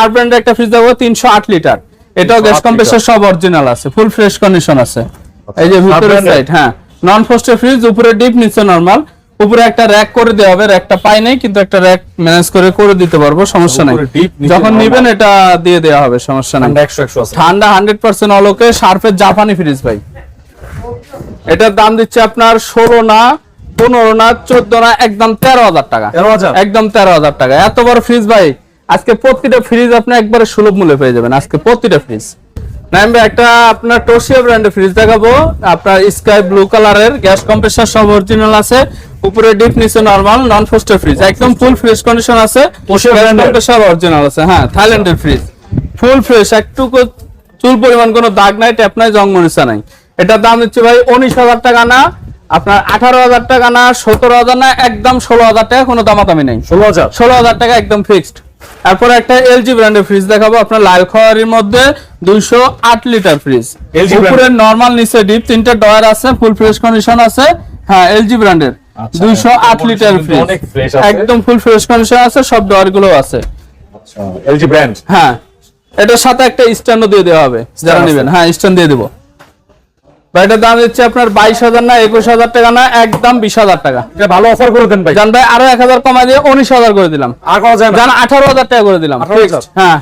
আর ব্র্যান্ডের একটা ফ্রিজ দেখাবো 308 লিটার। এটাও গ্যাস কম্প্রেসর সব অরিজিনাল আছে, ফুল ফ্রেশ কন্ডিশন আছে। এই যে ভিতরের সাইড, হ্যাঁ নন ফ্রস্টেড ফ্রিজ, উপরে ডিপ নিচে নরমাল। উপরে একটা র‍্যাক করে দেওয়া হবে, র‍্যাকটা পাই নাই কিন্তু একটা র‍্যাক ম্যানেজ করে দিতে পারবো, সমস্যা নাই। যখন নেবেন এটা দিয়ে দেওয়া হবে, সমস্যা নাই। ঠান্ডা 100% অলোকে শার্পের জাপানি ফ্রিজ ভাই। এটার দাম দিচ্ছে আপনার 16 না 15 না 14 না, একদম 13,000 টাকা। একদম 13,000 টাকা। এত বড় ফ্রিজ ভাই, আজকে প্রতিটা ফ্রিজ আপনি একবারে সুলভ মূল্যে পেয়ে যাবেন আজকে প্রতিটা ফ্রিজ। নাইম ভাই একটা আপনার টোশিয়া ব্র্যান্ডের ফ্রিজ দেখাবো, আপনার স্কাই ব্লু কালারের, গ্যাস কম্প্রেসর সব অরিজিনাল আছে, উপরে ডিপ নিচে নরমাল, নন ফ্রস্টেড ফ্রিজ, একদম ফুল ফ্রেশ কন্ডিশন আছে, কম্প্রেসর অরিজিনাল আছে। হ্যাঁ থাইল্যান্ডের ফ্রিজ, ফুল ফ্রেশ, একটুকু চুল পরিমাণ কোনো দাগ নাই, ট্যাপ নাই, জং মরিচা নাই। এটার দাম হচ্ছে ভাই 19,000 টাকা না, আপনার 18,000 টাকা না, 17,000 না, একদম 16,000 টাকা, কোনো দামাদামি নেই। 16,000 টাকা একদম ফিক্সড। তারপরে একটা এলজি ব্র্যান্ডের ফ্রিজ দেখাবো, আপনার লাল খয়েরির মধ্যে 208 লিটার ফ্রিজ, উপরে নরমাল নিচে ডিপ, তিনটা ডয়ার আছে, ফুল ফ্রেশ কন্ডিশন আছে। হ্যাঁ এলজি ব্র্যান্ডের 208 লিটার ফ্রিজ, একদম ফুল ফ্রেশ কন্ডিশন আছে, সব ডয়ার গুলো আছে। আচ্ছা এলজি ব্র্যান্ড। হ্যাঁ এটার সাথে একটা স্ট্যান্ডও দিয়ে দেওয়া হবে যারা নেবেন। হ্যাঁ স্ট্যান্ড দিয়ে দেবো। এটার দাম দিচ্ছে আপনার 22,000 না 21,000 টাকা না, একদম 20,000 টাকা। এটা ভালো অফার করে দেন ভাই। জান ভাই আরো 1,000 কমাই দিয়ে 19,000 করে দিলাম। আর কত যায় না? জান 18,000 টাকা করে দিলাম। হ্যাঁ